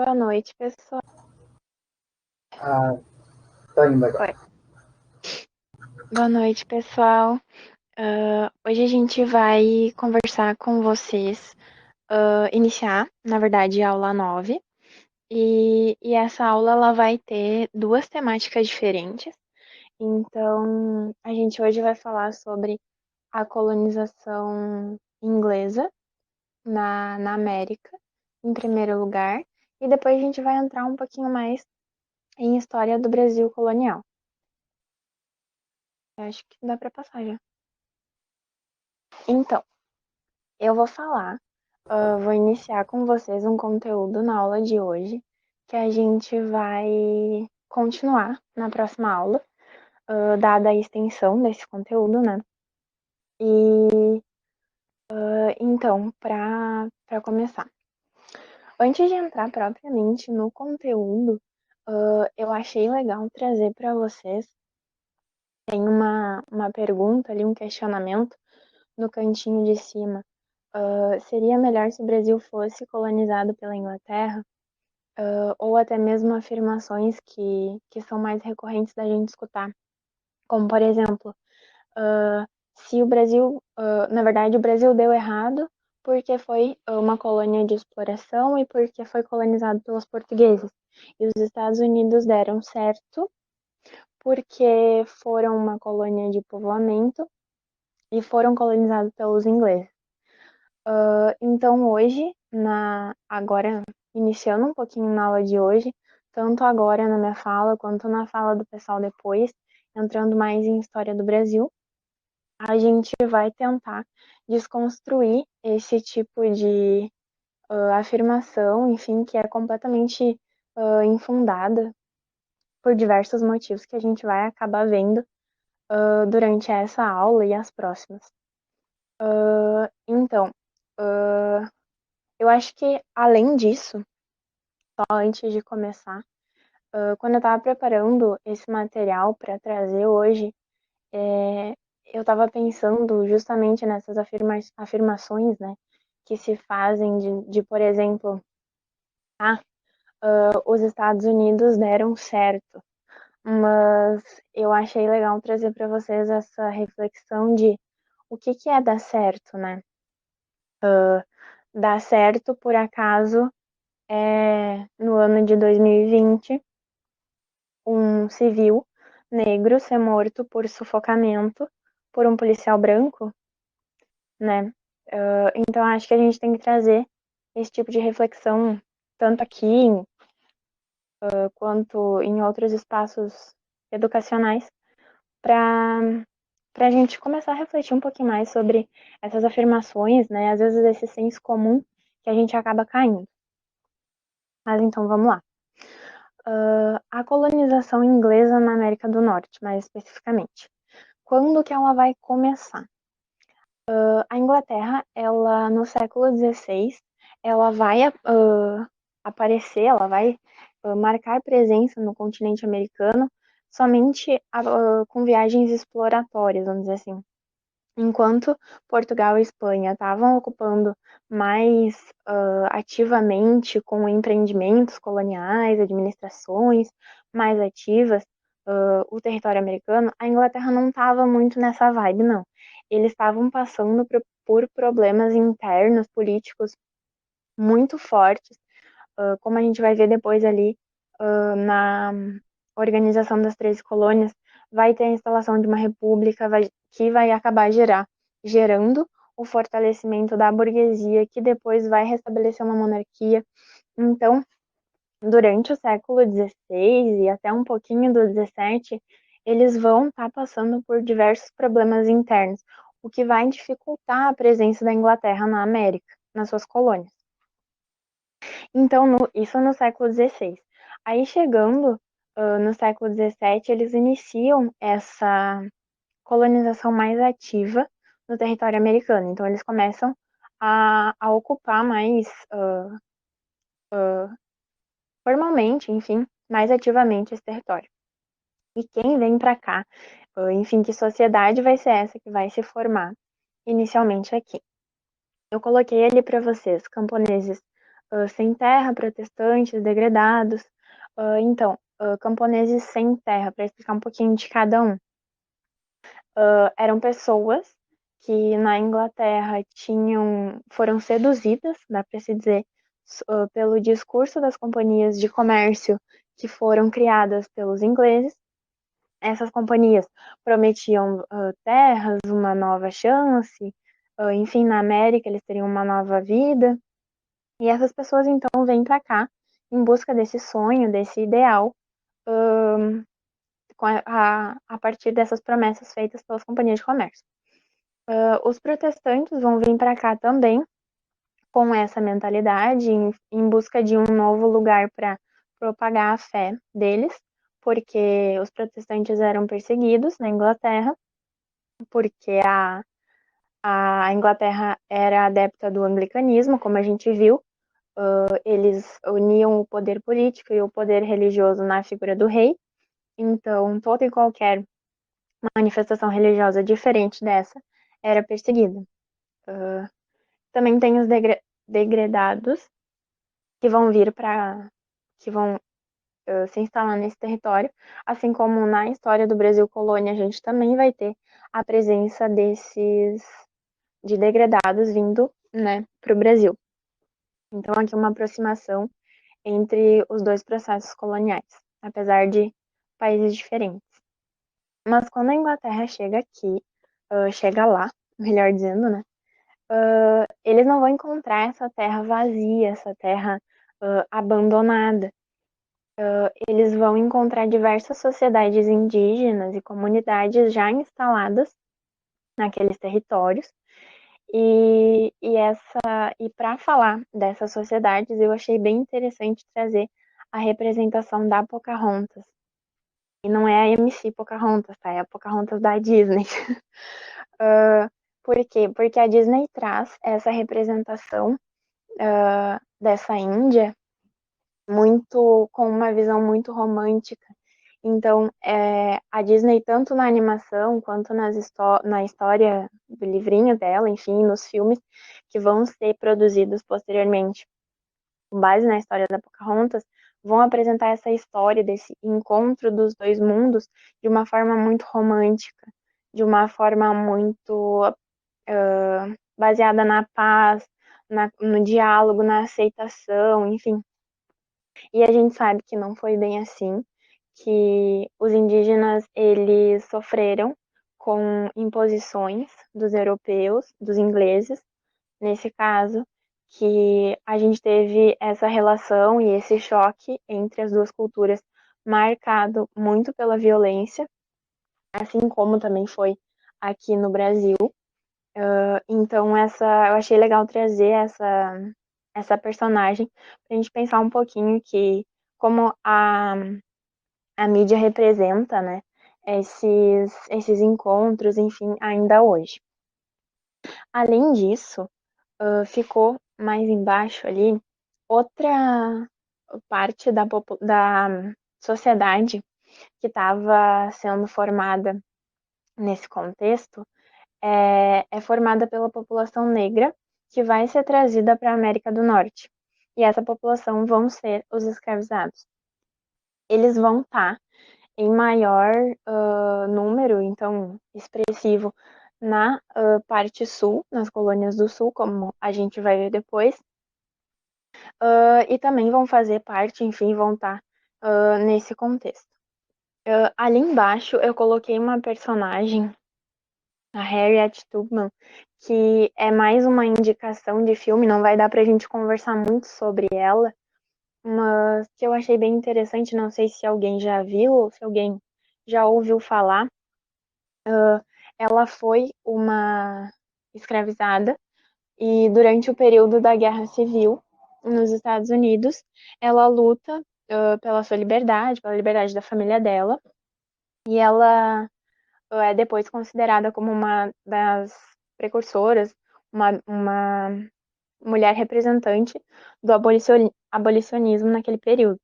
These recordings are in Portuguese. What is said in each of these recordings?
Boa noite, pessoal. Ah, tá indo agora. Oi. Boa noite, pessoal. Hoje a gente vai conversar com vocês, iniciar, na verdade, a aula 9. E essa aula ela vai ter duas temáticas diferentes. Então, a gente hoje vai falar sobre a colonização inglesa na América, em primeiro lugar. E depois a gente vai entrar um pouquinho mais em história do Brasil colonial. Eu acho que dá para passar já. Então, eu vou falar, vou iniciar com vocês um conteúdo na aula de hoje, que a gente vai continuar na próxima aula, dada a extensão desse conteúdo, né? E então, para começar, antes de entrar propriamente no conteúdo, eu achei legal trazer para vocês, tem uma pergunta ali, um questionamento no cantinho de cima. Seria melhor se o Brasil fosse colonizado pela Inglaterra? Ou até mesmo afirmações que são mais recorrentes da gente escutar, como por exemplo, uh, se o Brasil, na verdade, o Brasil deu errado porque foi uma colônia de exploração e porque foi colonizado pelos portugueses, e os Estados Unidos deram certo porque foram uma colônia de povoamento e foram colonizados pelos ingleses. Então hoje, agora iniciando um pouquinho na aula de hoje, tanto agora na minha fala quanto na fala do pessoal depois, entrando mais em história do Brasil, a gente vai tentar desconstruir esse tipo de afirmação, enfim, que é completamente infundada por diversos motivos que a gente vai acabar vendo durante essa aula e as próximas. Então, eu acho que além disso, só antes de começar, quando eu estava preparando esse material para trazer hoje, eu estava pensando justamente nessas afirmações, né, que se fazem por exemplo, os Estados Unidos deram certo, mas eu achei legal trazer para vocês essa reflexão de o que é dar certo, né? Dar certo, por acaso, no ano de 2020, um civil negro ser morto por sufocamento por um policial branco, né? Então acho que a gente tem que trazer esse tipo de reflexão tanto aqui quanto em outros espaços educacionais para a gente começar a refletir um pouquinho mais sobre essas afirmações, né? Às vezes esse senso comum que a gente acaba caindo. Mas então vamos lá. A colonização inglesa na América do Norte, mais especificamente. Quando que ela vai começar? A Inglaterra, ela no século XVI, ela vai aparecer, ela vai marcar presença no continente americano somente com viagens exploratórias, vamos dizer assim. Enquanto Portugal e Espanha estavam ocupando mais ativamente com empreendimentos coloniais, administrações mais ativas, o território americano, a Inglaterra não estava muito nessa vibe, não. Eles estavam passando por problemas internos, políticos muito fortes, como a gente vai ver depois ali na organização das 13 colônias, vai ter a instalação de uma república que vai acabar gerando o fortalecimento da burguesia, que depois vai restabelecer uma monarquia. Então, durante o século XVI e até um pouquinho do XVII, eles vão estar passando por diversos problemas internos, o que vai dificultar a presença da Inglaterra na América, nas suas colônias. Então, isso no século XVI. Aí chegando no século XVII, eles iniciam essa colonização mais ativa no território americano. Então, eles começam a ocupar mais formalmente, enfim, mais ativamente esse território. E quem vem para cá, enfim, que sociedade vai ser essa que vai se formar inicialmente aqui? Eu coloquei ali para vocês camponeses sem terra, protestantes, degredados. Então, camponeses sem terra, para explicar um pouquinho de cada um. Eram pessoas que na Inglaterra foram seduzidas, dá para se dizer, pelo discurso das companhias de comércio que foram criadas pelos ingleses. Essas companhias prometiam terras, uma nova chance, enfim, na América eles teriam uma nova vida. E essas pessoas então vêm para cá em busca desse sonho, desse ideal, a partir dessas promessas feitas pelas companhias de comércio. Os protestantes vão vir para cá também com essa mentalidade, em busca de um novo lugar para propagar a fé deles, porque os protestantes eram perseguidos na Inglaterra, porque a Inglaterra era adepta do anglicanismo, como a gente viu. Eles uniam o poder político e o poder religioso na figura do rei. Então, toda e qualquer manifestação religiosa diferente dessa era perseguida. Também tem os degredados que vão vir que vão se instalar nesse território, assim como na história do Brasil colônia a gente também vai ter a presença de degredados vindo, né, para o Brasil. Então aqui uma aproximação entre os dois processos coloniais, apesar de países diferentes. Mas quando a Inglaterra chega aqui, chega lá, melhor dizendo, né, eles não vão encontrar essa terra vazia, essa terra abandonada. Eles vão encontrar diversas sociedades indígenas e comunidades já instaladas naqueles territórios. E para falar dessas sociedades, eu achei bem interessante trazer a representação da Pocahontas. E não é a MC Pocahontas, tá? É a Pocahontas da Disney. Por quê? Porque a Disney traz essa representação dessa Índia com uma visão muito romântica. Então, a Disney, tanto na animação quanto na história do livrinho dela, enfim, nos filmes que vão ser produzidos posteriormente, com base na história da Pocahontas, vão apresentar essa história desse encontro dos dois mundos de uma forma muito romântica, de uma forma muito baseada na paz, no diálogo, na aceitação, enfim. E a gente sabe que não foi bem assim, que os indígenas eles sofreram com imposições dos europeus, dos ingleses, nesse caso, que a gente teve essa relação e esse choque entre as duas culturas marcado muito pela violência, assim como também foi aqui no Brasil. Então eu achei legal trazer essa personagem para a gente pensar um pouquinho que como a mídia representa, né, esses encontros, enfim, ainda hoje. Além disso, ficou mais embaixo ali outra parte da sociedade que estava sendo formada nesse contexto, é formada pela população negra que vai ser trazida para a América do Norte. E essa população vão ser os escravizados. Eles vão estar em maior número, então expressivo, na parte sul, nas colônias do sul, como a gente vai ver depois, e também vão fazer parte, enfim, vão estar nesse contexto. Ali embaixo eu coloquei uma personagem, a Harriet Tubman, que é mais uma indicação de filme, não vai dar pra gente conversar muito sobre ela, mas que eu achei bem interessante, não sei se alguém já viu ou se alguém já ouviu falar. Ela foi uma escravizada e durante o período da Guerra Civil nos Estados Unidos, ela luta pela sua liberdade, pela liberdade da família dela, e ela é depois considerada como uma das precursoras, uma mulher representante do abolicionismo naquele período.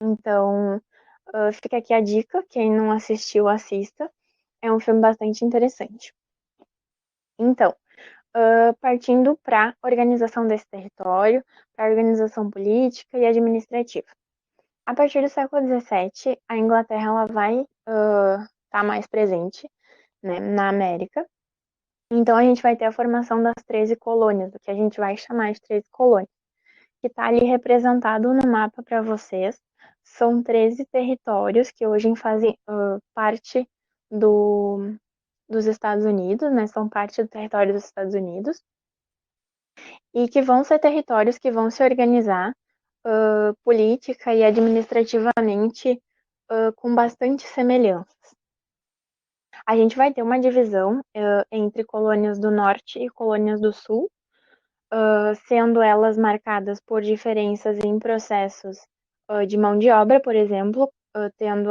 Então, fica aqui a dica, quem não assistiu, assista. É um filme bastante interessante. Então, partindo para a organização desse território, para a organização política e administrativa. A partir do século XVII, a Inglaterra ela vai estar mais presente, né, na América. Então a gente vai ter a formação das 13 colônias, o que a gente vai chamar de 13 colônias, que está ali representado no mapa para vocês. São 13 territórios que hoje fazem parte do, dos Estados Unidos, né? São parte do território dos Estados Unidos e que vão ser territórios que vão se organizar política e administrativamente com bastante semelhanças. A gente vai ter uma divisão entre colônias do norte e colônias do sul, sendo elas marcadas por diferenças em processos de mão de obra, por exemplo, tendo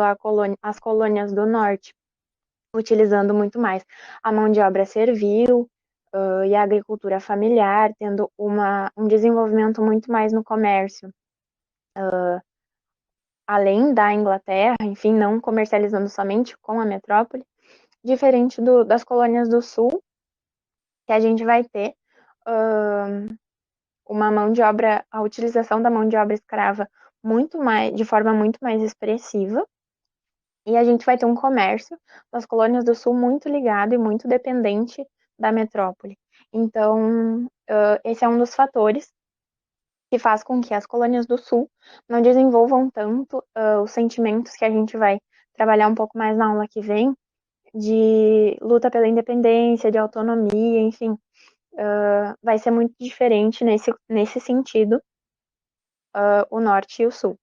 as colônias do norte utilizando muito mais a mão de obra servil e a agricultura familiar, tendo um desenvolvimento muito mais no comércio, além da Inglaterra, enfim, não comercializando somente com a metrópole, diferente das colônias do sul, que a gente vai ter uma mão de obra, a utilização da mão de obra escrava muito mais, de forma muito mais expressiva, e a gente vai ter um comércio nas colônias do sul muito ligado e muito dependente da metrópole. Então, esse é um dos fatores que faz com que as colônias do sul não desenvolvam tanto os sentimentos que a gente vai trabalhar um pouco mais na aula que vem, de luta pela independência, de autonomia, enfim, vai ser muito diferente nesse sentido, o norte e o sul.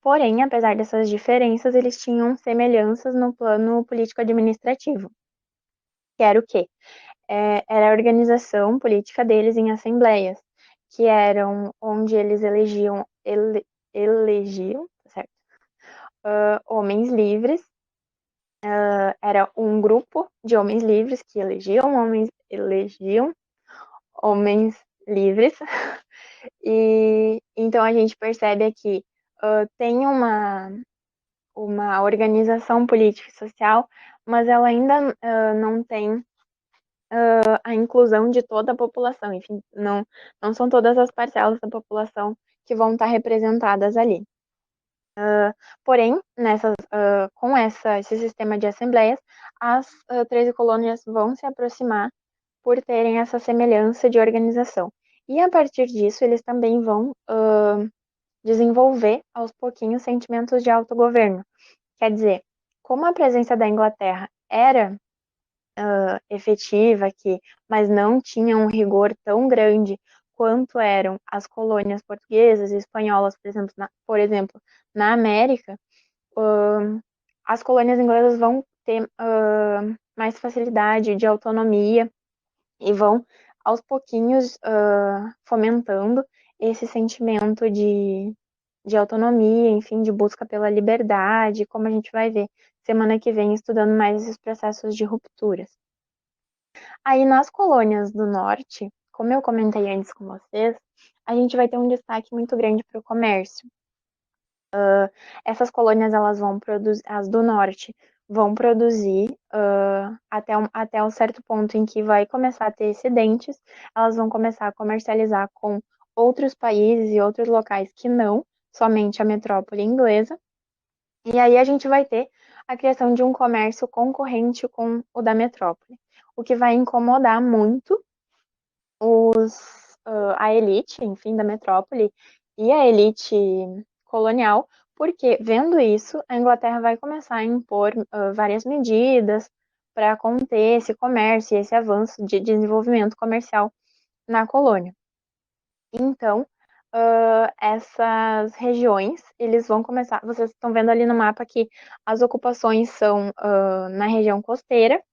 Porém, apesar dessas diferenças, eles tinham semelhanças no plano político-administrativo, que era o quê? Era a organização política deles em assembleias, que eram onde eles elegiam, certo? Homens livres, era um grupo de homens livres que elegiam homens livres. E então a gente percebe aqui tem uma organização política e social, mas ela ainda não tem a inclusão de toda a população. Enfim, não são todas as parcelas da população que vão estar representadas ali. Porém, com esse sistema de assembleias, as 13 colônias vão se aproximar por terem essa semelhança de organização. E a partir disso, eles também vão desenvolver aos pouquinhos sentimentos de autogoverno. Quer dizer, como a presença da Inglaterra era efetiva aqui, mas não tinha um rigor tão grande quanto eram as colônias portuguesas e espanholas, por exemplo, na América, as colônias inglesas vão ter mais facilidade de autonomia e vão aos pouquinhos fomentando esse sentimento de autonomia, enfim, de busca pela liberdade, como a gente vai ver semana que vem estudando mais esses processos de rupturas. Aí nas colônias do norte, como eu comentei antes com vocês, a gente vai ter um destaque muito grande para o comércio. Essas colônias elas vão produzir, as do norte vão produzir até um certo ponto em que vai começar a ter excedentes, elas vão começar a comercializar com outros países e outros locais que não somente a metrópole inglesa. E aí a gente vai ter a criação de um comércio concorrente com o da metrópole, o que vai incomodar muito a elite, enfim, da metrópole e a elite colonial, porque vendo isso, a Inglaterra vai começar a impor várias medidas para conter esse comércio e esse avanço de desenvolvimento comercial na colônia. Então, essas regiões, eles vão começar. Vocês estão vendo ali no mapa que as ocupações são na região costeira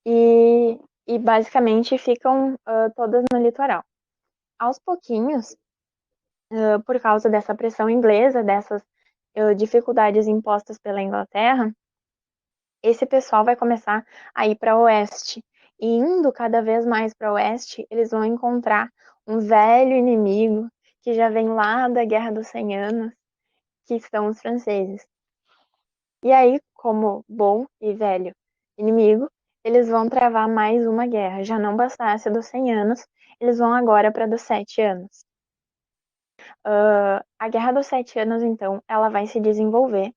e basicamente ficam todas no litoral. Aos pouquinhos, por causa dessa pressão inglesa, dessas dificuldades impostas pela Inglaterra, esse pessoal vai começar a ir para o oeste. E indo cada vez mais para o oeste, eles vão encontrar um velho inimigo que já vem lá da Guerra dos 100 Anos, que são os franceses. E aí, como bom e velho inimigo, eles vão travar mais uma guerra. Já não bastasse dos 100 anos, eles vão agora para dos 7 anos. A Guerra dos 7 anos, então, ela vai se desenvolver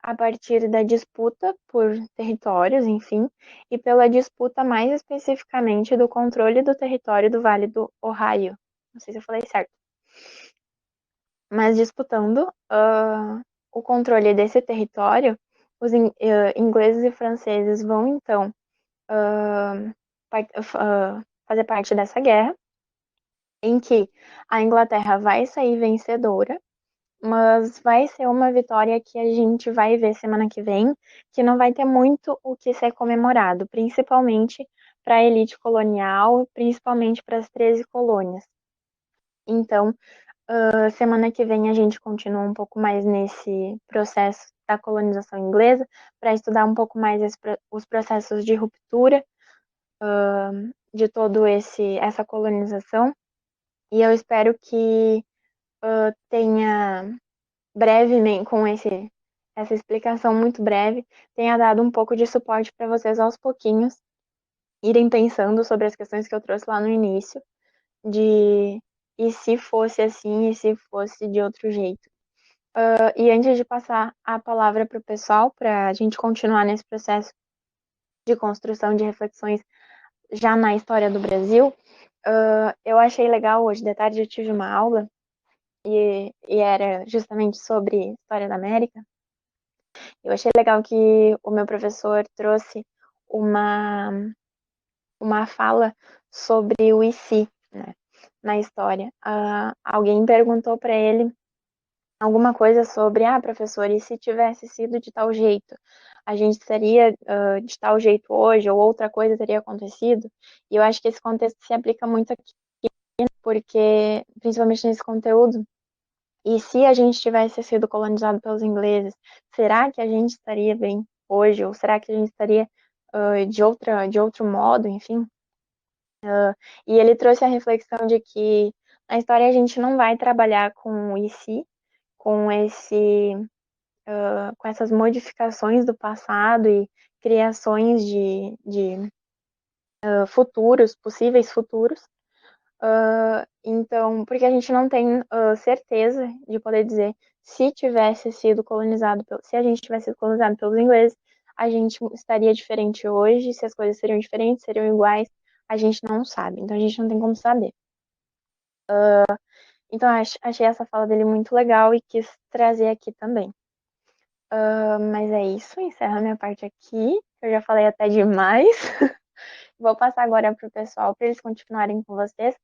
a partir da disputa por territórios, enfim, e pela disputa mais especificamente do controle do território do Vale do Ohio. Não sei se eu falei certo. Mas disputando o controle desse território, os ingleses e franceses vão então fazer parte dessa guerra, em que a Inglaterra vai sair vencedora, mas vai ser uma vitória que a gente vai ver semana que vem, que não vai ter muito o que ser comemorado, principalmente para a elite colonial, principalmente para as 13 colônias. Então, semana que vem a gente continua um pouco mais nesse processo da colonização inglesa, para estudar um pouco mais os processos de ruptura de todo essa colonização. E eu espero que tenha brevemente, com essa explicação muito breve, tenha dado um pouco de suporte para vocês aos pouquinhos irem pensando sobre as questões que eu trouxe lá no início, de e se fosse assim, e se fosse de outro jeito. E antes de passar a palavra para o pessoal, para a gente continuar nesse processo de construção de reflexões já na história do Brasil, eu achei legal, hoje de tarde eu tive uma aula, e era justamente sobre história da América. Eu achei legal que o meu professor trouxe uma, uma fala sobre o e se, né, na história. Alguém perguntou para ele alguma coisa sobre, professor, e se tivesse sido de tal jeito? A gente seria de tal jeito hoje, ou outra coisa teria acontecido? E eu acho que esse contexto se aplica muito aqui, porque, principalmente nesse conteúdo, e se a gente tivesse sido colonizado pelos ingleses, será que a gente estaria bem hoje? Ou será que a gente estaria de outro modo, enfim? E ele trouxe a reflexão de que na história a gente não vai trabalhar com o e se, com com essas modificações do passado e criações de futuros, possíveis futuros. Então, porque a gente não tem certeza de poder dizer se tivesse sido colonizado, se a gente tivesse sido colonizado pelos ingleses, a gente estaria diferente hoje, se as coisas seriam diferentes, seriam iguais, a gente não sabe. Então, a gente não tem como saber. Então, achei essa fala dele muito legal e quis trazer aqui também. Mas é isso, encerro a minha parte aqui. Eu já falei até demais. Vou passar agora para o pessoal para eles continuarem com vocês,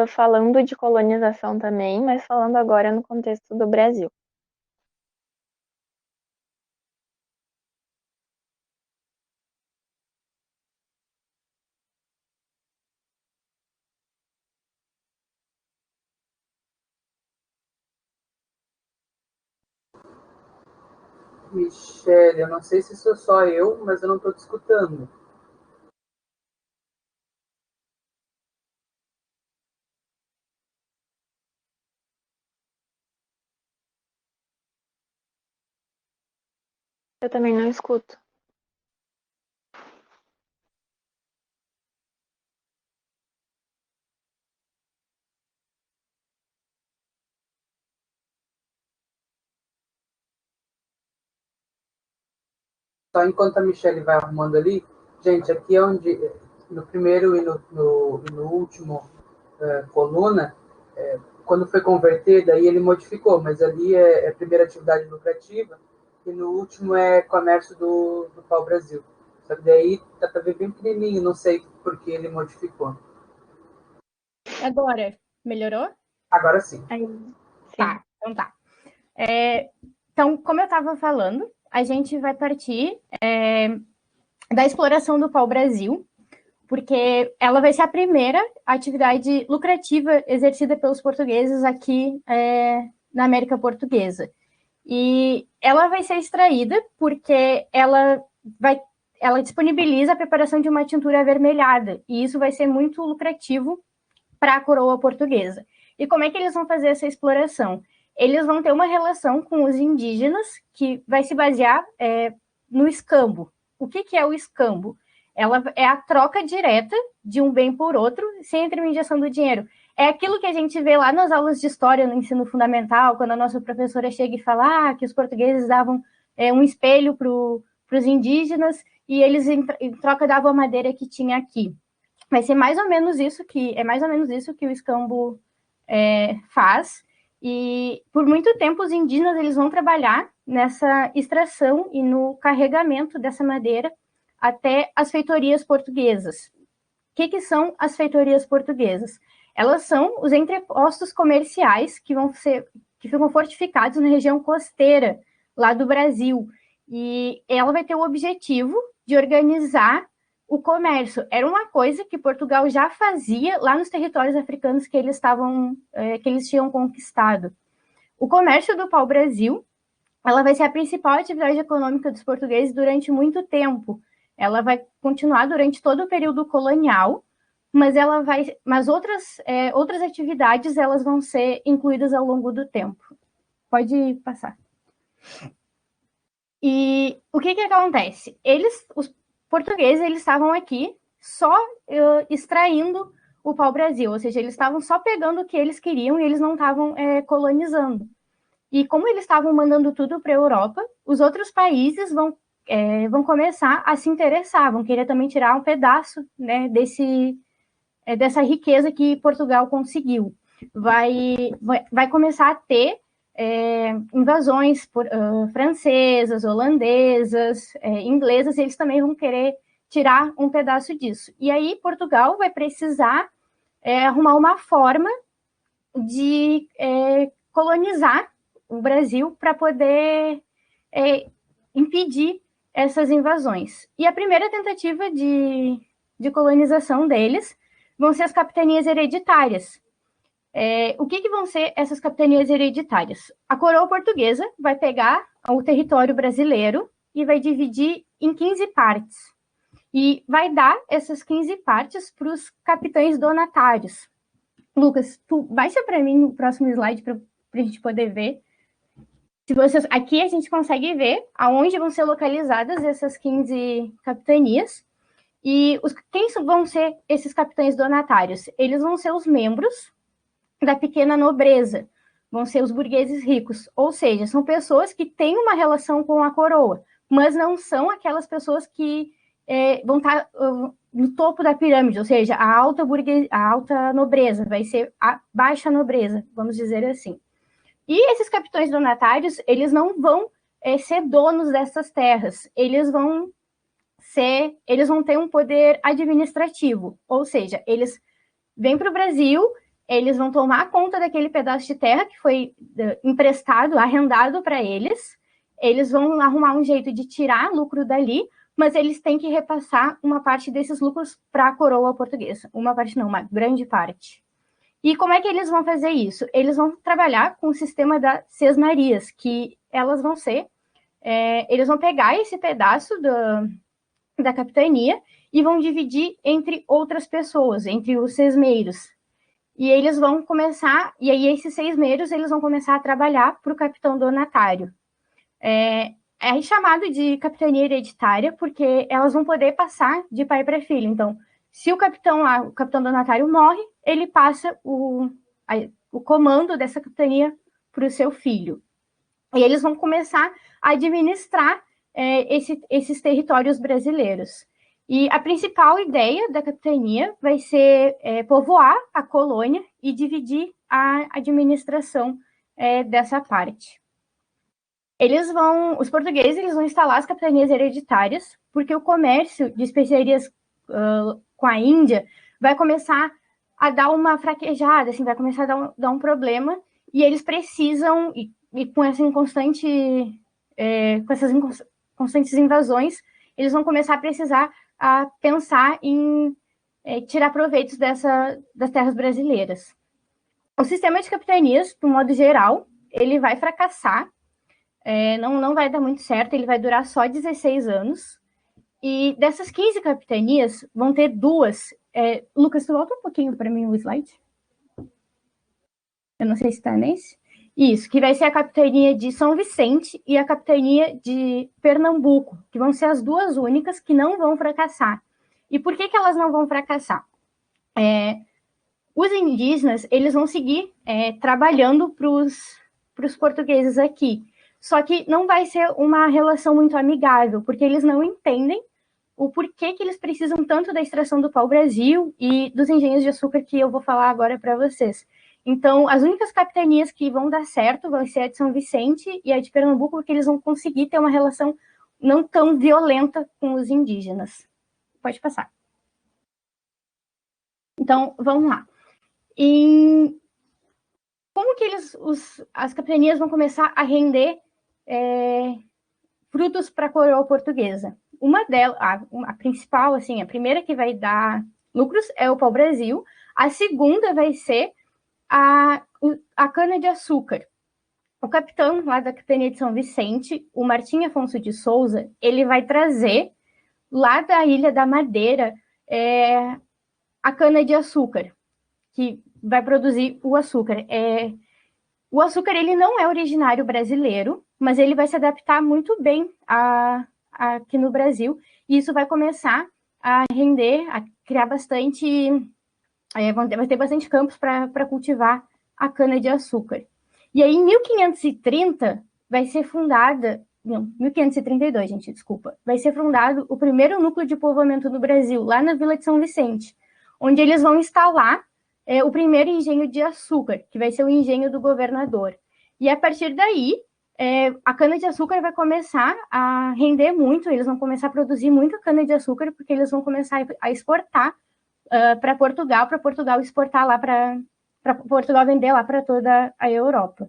falando de colonização também, mas falando agora no contexto do Brasil. Michele, eu não sei se sou só eu, mas eu não estou te escutando. Eu também não escuto. Só enquanto a Michelle vai arrumando ali, gente, aqui é onde, no primeiro e no último coluna, quando foi converter, daí ele modificou, mas ali é a primeira atividade lucrativa, e no último é comércio do pau-brasil. Só que daí dá para ver bem pequenininho, não sei por que ele modificou. Agora, melhorou? Agora sim. Aí, sim. Tá, então tá. Então, como eu estava falando, a gente vai partir da exploração do pau-brasil, porque ela vai ser a primeira atividade lucrativa exercida pelos portugueses aqui na América Portuguesa. E ela vai ser extraída porque ela disponibiliza a preparação de uma tintura avermelhada, e isso vai ser muito lucrativo para a coroa portuguesa. E como é que eles vão fazer essa exploração? Eles vão ter uma relação com os indígenas que vai se basear no escambo. O que é o escambo? Ela é a troca direta de um bem por outro, sem intermediação do dinheiro. É aquilo que a gente vê lá nas aulas de história no ensino fundamental, quando a nossa professora chega e fala que os portugueses davam um espelho para os indígenas e eles, em troca, davam a madeira que tinha aqui. Vai ser mais ou menos isso que o escambo faz. E por muito tempo os indígenas eles vão trabalhar nessa extração e no carregamento dessa madeira até as feitorias portuguesas. O que são as feitorias portuguesas? Elas são os entrepostos comerciais que ficam fortificados na região costeira lá do Brasil. E ela vai ter o objetivo de organizar o comércio. Era uma coisa que Portugal já fazia lá nos territórios africanos que eles tinham conquistado. O comércio do pau-brasil, ela vai ser a principal atividade econômica dos portugueses durante muito tempo. Ela vai continuar durante todo o período colonial, mas outras atividades elas vão ser incluídas ao longo do tempo. Pode passar. E o que acontece? Os portugueses eles estavam aqui só extraindo o pau-brasil, ou seja, eles estavam só pegando o que eles queriam e eles não estavam colonizando. E como eles estavam mandando tudo para a Europa, os outros países vão começar a se interessar, vão querer também tirar um pedaço, né, dessa riqueza que Portugal conseguiu. Vai começar a ter invasões francesas, holandesas, inglesas, e eles também vão querer tirar um pedaço disso. E aí Portugal vai precisar arrumar uma forma de colonizar o Brasil para poder impedir essas invasões. E a primeira tentativa de colonização deles vão ser as capitanias hereditárias. O que vão ser essas capitanias hereditárias? A coroa portuguesa vai pegar o território brasileiro e vai dividir em 15 partes. E vai dar essas 15 partes para os capitães donatários. Lucas, tu baixa para mim no próximo slide para a gente poder ver. Aqui a gente consegue ver aonde vão ser localizadas essas 15 capitanias. E quem vão ser esses capitães donatários? Eles vão ser os membros da pequena nobreza, vão ser os burgueses ricos, ou seja, são pessoas que têm uma relação com a coroa, mas não são aquelas pessoas que vão estar no topo da pirâmide, ou seja, a alta nobreza, vai ser a baixa nobreza, vamos dizer assim. E esses capitães donatários, eles não vão ser donos dessas terras, eles vão ter um poder administrativo, ou seja, eles vêm para o Brasil, eles vão tomar conta daquele pedaço de terra que foi emprestado, arrendado para eles vão arrumar um jeito de tirar lucro dali, mas eles têm que repassar uma parte desses lucros para a coroa portuguesa. Uma parte não, uma grande parte. E como é que eles vão fazer isso? Eles vão trabalhar com o sistema das sesmarias, que elas vão ser... eles vão pegar esse pedaço da capitania e vão dividir entre outras pessoas, entre os sesmeiros. E eles vão começar... E aí esses sesmeiros, eles vão começar a trabalhar para o capitão donatário. É chamado de capitania hereditária, porque elas vão poder passar de pai para filho. Então, se o capitão donatário morre, ele passa o comando dessa capitania para o seu filho. E eles vão começar a administrar esses territórios brasileiros. E a principal ideia da capitania vai ser povoar a colônia e dividir a administração dessa parte. Os portugueses eles vão instalar as capitanias hereditárias, porque o comércio de especiarias com a Índia vai começar a dar uma fraquejada, assim, vai começar a dar um problema, e eles precisam, e com essas constantes invasões, eles vão começar a precisar a pensar em tirar proveitos das terras brasileiras. O sistema de capitanias, de um modo geral, ele vai fracassar, não vai dar muito certo, ele vai durar só 16 anos, e dessas 15 capitanias, vão ter duas... Lucas, tu volta um pouquinho para mim o slide? Eu não sei se está nesse. Isso, que vai ser a capitania de São Vicente e a capitania de Pernambuco, que vão ser as duas únicas que não vão fracassar. E por que elas não vão fracassar? Os indígenas, eles vão seguir trabalhando para os portugueses aqui. Só que não vai ser uma relação muito amigável, porque eles não entendem o porquê que eles precisam tanto da extração do pau-brasil e dos engenhos de açúcar que eu vou falar agora para vocês. Então, as únicas capitanias que vão dar certo vai ser a de São Vicente e a de Pernambuco, porque eles vão conseguir ter uma relação não tão violenta com os indígenas. Pode passar. Então, vamos lá. Como que as capitanias vão começar a render frutos para a coroa portuguesa? Uma delas, a principal, assim, a primeira que vai dar lucros é o pau-brasil, a segunda vai ser a cana-de-açúcar. O capitão lá da capitania de São Vicente, o Martim Afonso de Souza, ele vai trazer lá da Ilha da Madeira a cana-de-açúcar, que vai produzir o açúcar. O açúcar ele não é originário brasileiro, mas ele vai se adaptar muito bem aqui no Brasil, e isso vai começar a render, a criar bastante... vai ter bastante campos para cultivar a cana-de-açúcar. E aí, em 1530, vai ser fundada... Não, 1532, gente, desculpa. Vai ser fundado o primeiro núcleo de povoamento no Brasil, lá na Vila de São Vicente, onde eles vão instalar o primeiro engenho de açúcar, que vai ser o engenho do governador. E a partir daí, a cana-de-açúcar vai começar a render muito, eles vão começar a produzir muita cana-de-açúcar, porque eles vão começar a exportar para Portugal exportar lá para Portugal vender lá para toda a Europa.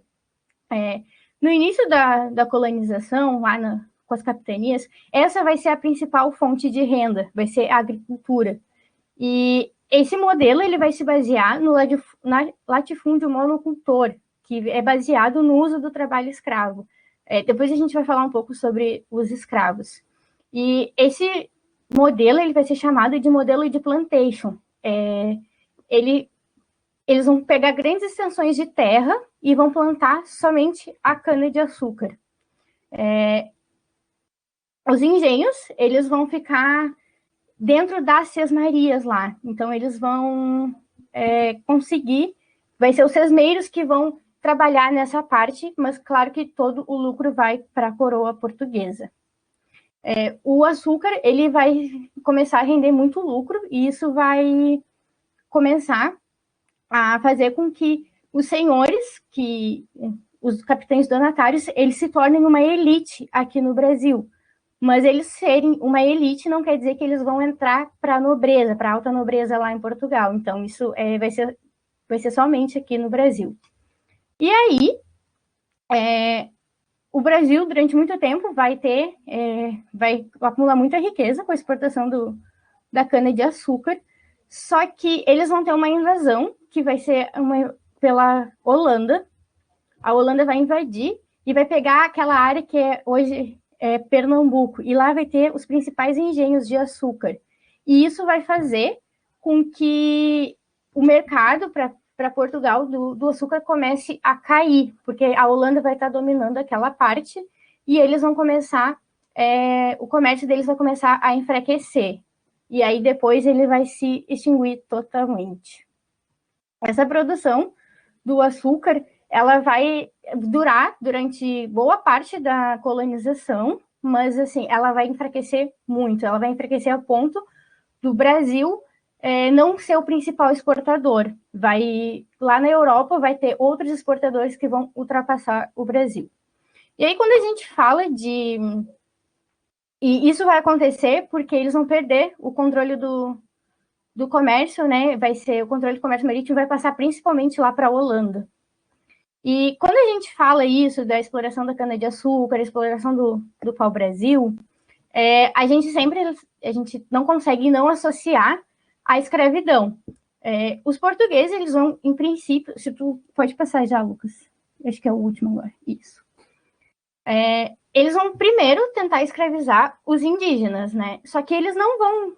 No início da colonização, lá com as capitanias, essa vai ser a principal fonte de renda, vai ser a agricultura. E esse modelo ele vai se basear no latifúndio monocultor, que é baseado no uso do trabalho escravo. Depois a gente vai falar um pouco sobre os escravos. E esse modelo ele vai ser chamado de modelo de plantation. Eles vão pegar grandes extensões de terra e vão plantar somente a cana-de-açúcar. Os engenhos eles vão ficar dentro das sesmarias lá. Então, eles vão conseguir... Vai ser os sesmeiros que vão trabalhar nessa parte, mas claro que todo o lucro vai para a coroa portuguesa. O açúcar, ele vai começar a render muito lucro, e isso vai começar a fazer com que os senhores, os capitães donatários, eles se tornem uma elite aqui no Brasil. Mas eles serem uma elite não quer dizer que eles vão entrar para a nobreza, para a alta nobreza lá em Portugal. Então, isso vai ser somente aqui no Brasil. E aí, o Brasil, durante muito tempo, vai acumular muita riqueza com a exportação da cana-de-açúcar, só que eles vão ter uma invasão, que vai ser pela Holanda. A Holanda vai invadir e vai pegar aquela área que hoje é Pernambuco, e lá vai ter os principais engenhos de açúcar. E isso vai fazer com que o mercado para Portugal do açúcar comece a cair, porque a Holanda vai estar dominando aquela parte, e eles vão começar, o comércio deles vai começar a enfraquecer. E aí depois ele vai se extinguir totalmente. Essa produção do açúcar, ela vai durar durante boa parte da colonização, mas assim, ela vai enfraquecer muito, ela vai enfraquecer a ponto do Brasil não ser o principal exportador. Lá na Europa vai ter outros exportadores que vão ultrapassar o Brasil. E aí quando a gente fala e isso vai acontecer porque eles vão perder o controle do comércio, né? O controle do comércio marítimo vai passar principalmente lá para a Holanda. E quando a gente fala isso da exploração da cana-de-açúcar, a exploração do pau-brasil, a gente não consegue não associar à escravidão. Os portugueses, eles vão, em princípio, se tu pode passar já, Lucas, acho que é o último agora, isso. Eles vão primeiro tentar escravizar os indígenas, né? Só que eles não vão...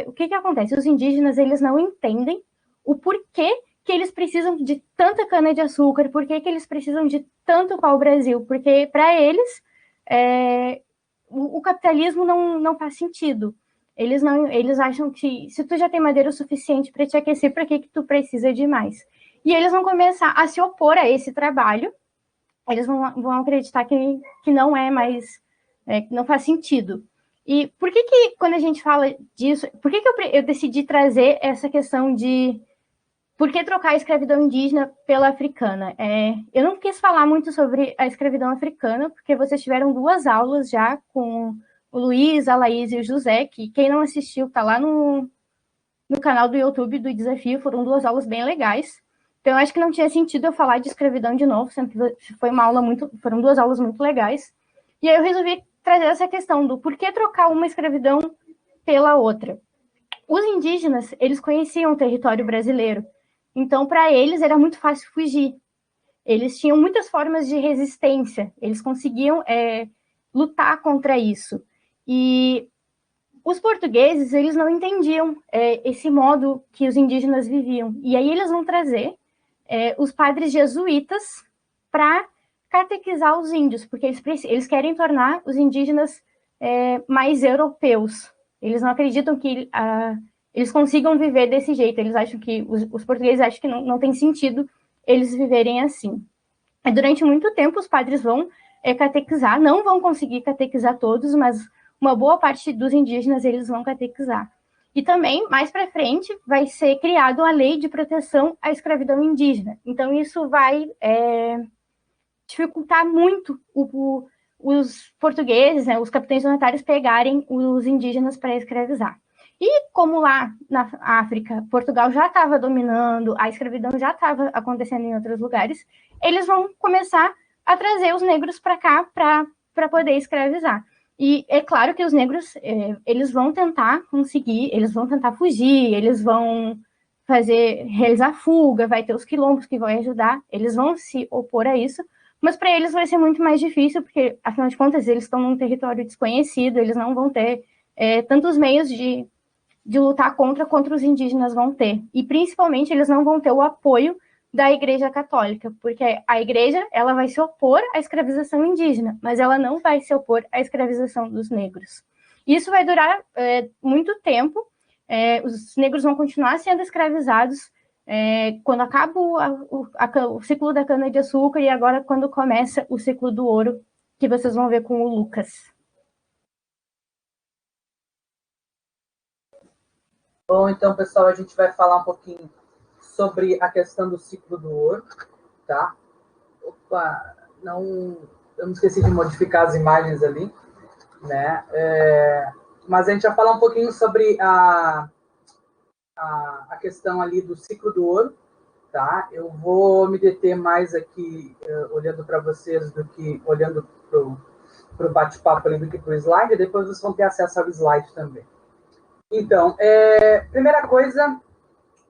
o que acontece? Os indígenas, eles não entendem o porquê que eles precisam de tanta cana-de-açúcar, por que eles precisam de tanto pau-brasil, porque para eles o capitalismo não faz sentido. Eles acham que se tu já tem madeira o suficiente para te aquecer, para que tu precisa de mais? E eles vão começar a se opor a esse trabalho. Eles vão acreditar que não é mais, que não faz sentido. E por que quando a gente fala disso, por que eu decidi trazer essa questão de por que trocar a escravidão indígena pela africana? Eu não quis falar muito sobre a escravidão africana, porque vocês tiveram 2 aulas já com o Luiz, a Laís e o José, que quem não assistiu está lá no canal do YouTube do Desafio, foram 2 aulas bem legais. Então, eu acho que não tinha sentido eu falar de escravidão de novo, sempre foi uma aula foram 2 aulas muito legais. E aí eu resolvi trazer essa questão do por que trocar uma escravidão pela outra. Os indígenas, eles conheciam o território brasileiro, então para eles era muito fácil fugir. Eles tinham muitas formas de resistência, eles conseguiam lutar contra isso. E os portugueses, eles não entendiam esse modo que os indígenas viviam. E aí eles vão trazer os padres jesuítas para catequizar os índios, porque eles querem tornar os indígenas mais europeus. Eles não acreditam que eles consigam viver desse jeito. Eles acham que, os portugueses acham que não tem sentido eles viverem assim. E durante muito tempo, os padres vão catequizar, não vão conseguir catequizar todos, mas uma boa parte dos indígenas eles vão catequizar. E também, mais para frente, vai ser criada a lei de proteção à escravidão indígena. Então, isso vai dificultar muito os portugueses, né, os capitães donatários, pegarem os indígenas para escravizar. E como lá na África, Portugal já estava dominando, a escravidão já estava acontecendo em outros lugares, eles vão começar a trazer os negros para cá para poder escravizar. E é claro que os negros, eles vão tentar conseguir, eles vão tentar fugir, eles vão realizar fuga, vai ter os quilombos que vão ajudar, eles vão se opor a isso, mas para eles vai ser muito mais difícil, porque, afinal de contas, eles estão num território desconhecido, eles não vão ter tantos meios de lutar contra os indígenas vão ter. E, principalmente, eles não vão ter o apoio da Igreja Católica, porque a Igreja ela vai se opor à escravização indígena, mas ela não vai se opor à escravização dos negros. Isso vai durar muito tempo, os negros vão continuar sendo escravizados quando acaba o ciclo da cana-de-açúcar e agora quando começa o ciclo do ouro, que vocês vão ver com o Lucas. Bom, então, pessoal, a gente vai falar um pouquinho sobre a questão do ciclo do ouro, tá? Opa, eu não esqueci de modificar as imagens ali, né? Mas a gente vai falar um pouquinho sobre a questão ali do ciclo do ouro, tá? Eu vou me deter mais aqui olhando para vocês do que olhando para o bate-papo ali do que para o slide, e depois vocês vão ter acesso ao slide também. Então, primeira coisa,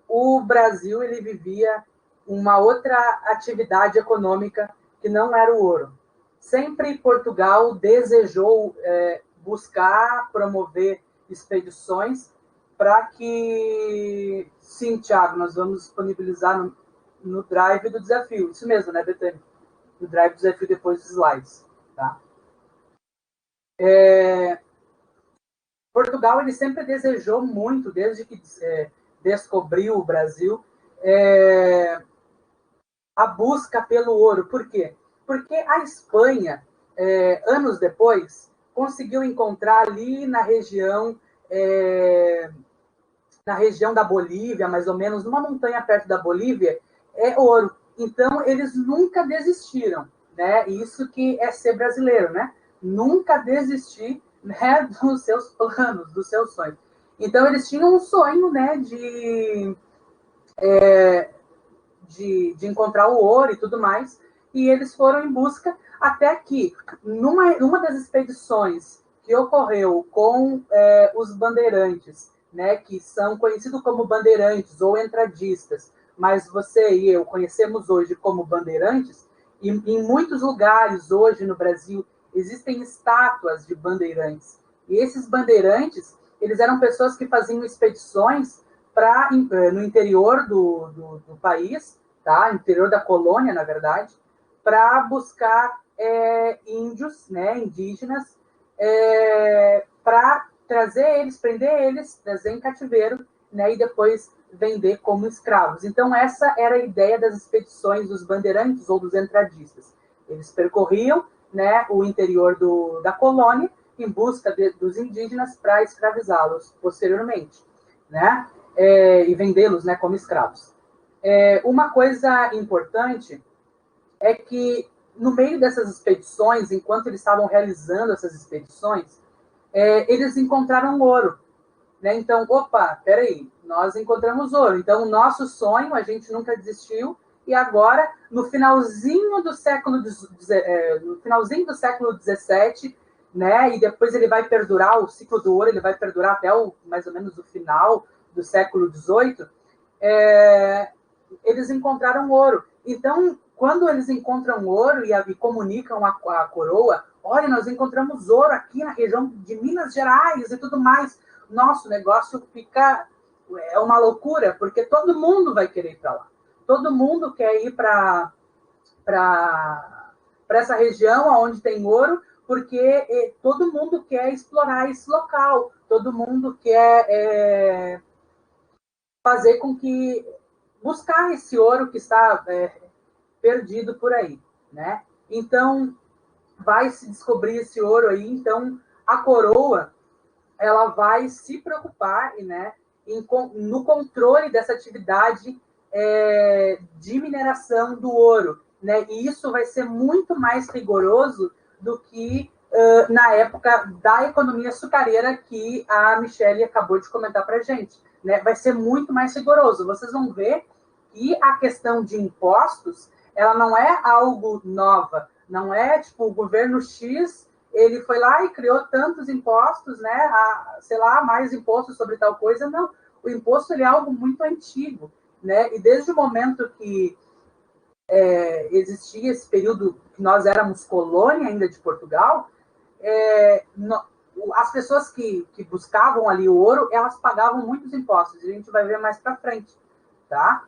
o Brasil ele vivia uma outra atividade econômica que não era o ouro. Sempre Portugal desejou buscar, promover expedições para que... Sim, Thiago, nós vamos disponibilizar no Drive do Desafio. Isso mesmo, né, Betânia? No Drive do Desafio depois dos slides. Tá? Portugal ele sempre desejou muito, desde que descobriu o Brasil, a busca pelo ouro. Por quê? Porque a Espanha, anos depois, conseguiu encontrar ali na região da Bolívia, mais ou menos, numa montanha perto da Bolívia, ouro. Então, eles nunca desistiram, né? Isso que é ser brasileiro, né? Nunca desistir, né, dos seus planos, dos seus sonhos. Então, eles tinham um sonho, né, de encontrar o ouro e tudo mais, e eles foram em busca, até que, numa das expedições que ocorreu com os bandeirantes, né, que são conhecidos como bandeirantes ou entradistas, mas você e eu conhecemos hoje como bandeirantes, e em muitos lugares hoje no Brasil existem estátuas de bandeirantes. E esses bandeirantes, eles eram pessoas que faziam expedições no interior do país, tá? Interior da colônia, na verdade, para buscar índios, né, indígenas, para trazer eles, prender eles, trazer em cativeiro, né, e depois vender como escravos. Então, essa era a ideia das expedições dos bandeirantes ou dos entradistas. Eles percorriam, né, o interior da colônia em busca dos indígenas para escravizá-los posteriormente, né, e vendê-los, né, como escravos. Uma coisa importante é que, no meio dessas expedições, enquanto eles estavam realizando essas expedições, eles encontraram ouro. Né? Então, opa, peraí, nós encontramos ouro. Então, o nosso sonho, a gente nunca desistiu, e agora, no finalzinho do século XVII, né? E depois ele vai perdurar, o ciclo do ouro, ele vai perdurar até mais ou menos o final do século XVIII, eles encontraram ouro. Então, quando eles encontram ouro e comunicam a coroa, olha, nós encontramos ouro aqui na região de Minas Gerais e tudo mais, nosso negócio fica uma loucura, porque todo mundo vai querer ir para lá. Todo mundo quer ir para essa região onde tem ouro, porque todo mundo quer explorar esse local, todo mundo quer fazer com que buscar esse ouro que está perdido por aí, né? Então, vai se descobrir esse ouro aí, então a coroa ela vai se preocupar, né, no controle dessa atividade de mineração do ouro, né? E isso vai ser muito mais rigoroso do que na época da economia açucareira que a Michelle acabou de comentar para a gente, né? Vai ser muito mais rigoroso. Vocês vão ver que a questão de impostos, ela não é algo nova, não é tipo o governo X ele foi lá e criou tantos impostos, né? Sei lá, mais impostos sobre tal coisa. Não, o imposto ele é algo muito antigo, né? E desde o momento que existia esse período que nós éramos colônia ainda de Portugal, as pessoas que buscavam ali o ouro, elas pagavam muitos impostos. A gente vai ver mais para frente, tá?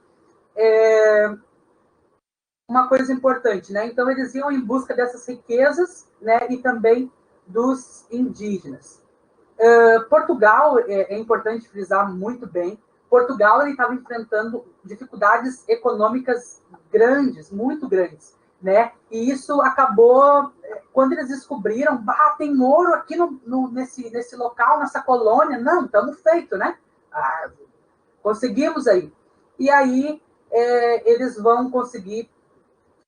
Uma coisa importante, né? Então, eles iam em busca dessas riquezas, né? E também dos indígenas. Portugal, é importante frisar muito bem, Portugal ele estava enfrentando dificuldades econômicas grandes, muito grandes, né? E isso acabou, quando eles descobriram, tem ouro aqui nesse local, nessa colônia, não, estamos feito, né? Conseguimos aí. E aí eles vão conseguir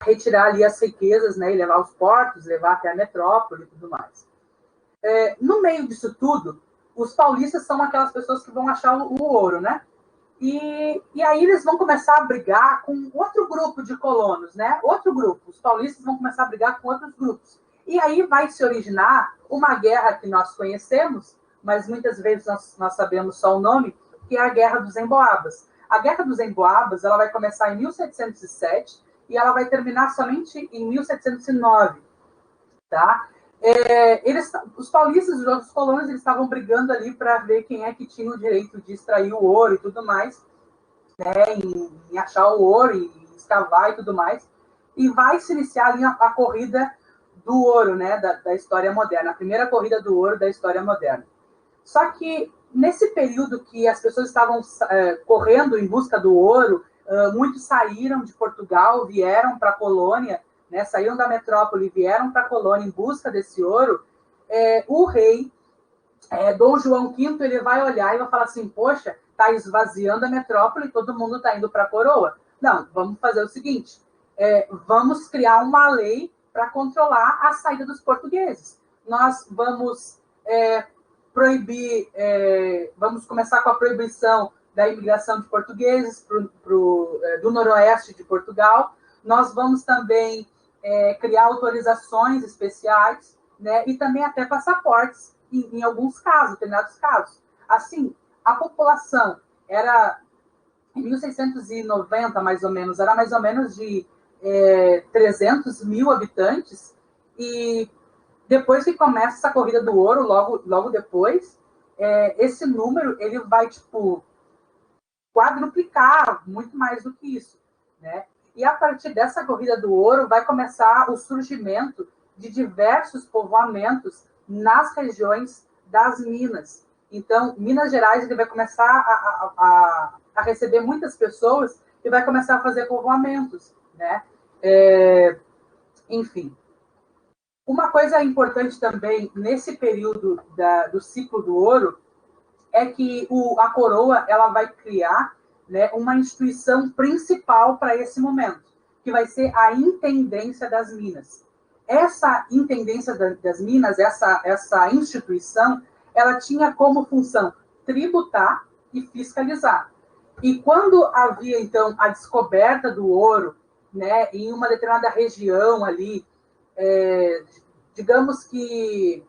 retirar ali as riquezas, né, e levar aos portos, levar até a metrópole e tudo mais. No meio disso tudo, os paulistas são aquelas pessoas que vão achar o ouro, né? E aí eles vão começar a brigar com outro grupo de colonos, né? Outro grupo. Os paulistas vão começar a brigar com outros grupos. E aí vai se originar uma guerra que nós conhecemos, mas muitas vezes nós sabemos só o nome, que é a Guerra dos Emboabas. A Guerra dos Emboabas ela vai começar em 1707 e ela vai terminar somente em 1709, tá? Os paulistas e os outros colonos eles estavam brigando ali para ver quem é que tinha o direito de extrair o ouro e tudo mais, né, em achar o ouro, em escavar e tudo mais, e vai se iniciar ali a corrida do ouro, né, da história moderna, a primeira corrida do ouro da história moderna. Só que nesse período que as pessoas estavam correndo em busca do ouro, muitos saíram de Portugal, vieram para a colônia, né, saíram da metrópole, vieram para a colônia em busca desse ouro. O rei, Dom João V, ele vai olhar e vai falar assim, poxa, está esvaziando a metrópole, todo mundo está indo para a coroa. Não, vamos fazer o seguinte, vamos criar uma lei para controlar a saída dos portugueses. Nós vamos proibir, vamos começar com a proibição da imigração de portugueses do noroeste de Portugal. Nós vamos também criar autorizações especiais, né, e também até passaportes em alguns casos, determinados casos. Assim, a população era, em 1690, mais ou menos, era mais ou menos de 300 mil habitantes, e depois que começa essa corrida do ouro, logo depois, esse número ele vai, tipo, quadruplicar, muito mais do que isso, né? E a partir dessa corrida do ouro vai começar o surgimento de diversos povoamentos nas regiões das minas, Então, Minas Gerais ele vai começar a receber muitas pessoas e vai começar a fazer povoamentos, né? Enfim. Uma coisa importante também nesse período do ciclo do ouro é que a coroa ela vai criar, né, uma instituição principal para esse momento, que vai ser a Intendência das Minas. Essa Intendência das Minas, essa instituição, ela tinha como função tributar e fiscalizar. E quando havia, então, a descoberta do ouro, né, em uma determinada região ali, digamos que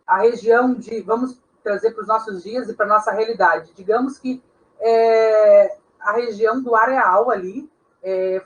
a região vamos trazer para os nossos dias e para a nossa realidade, digamos que a região do Areal ali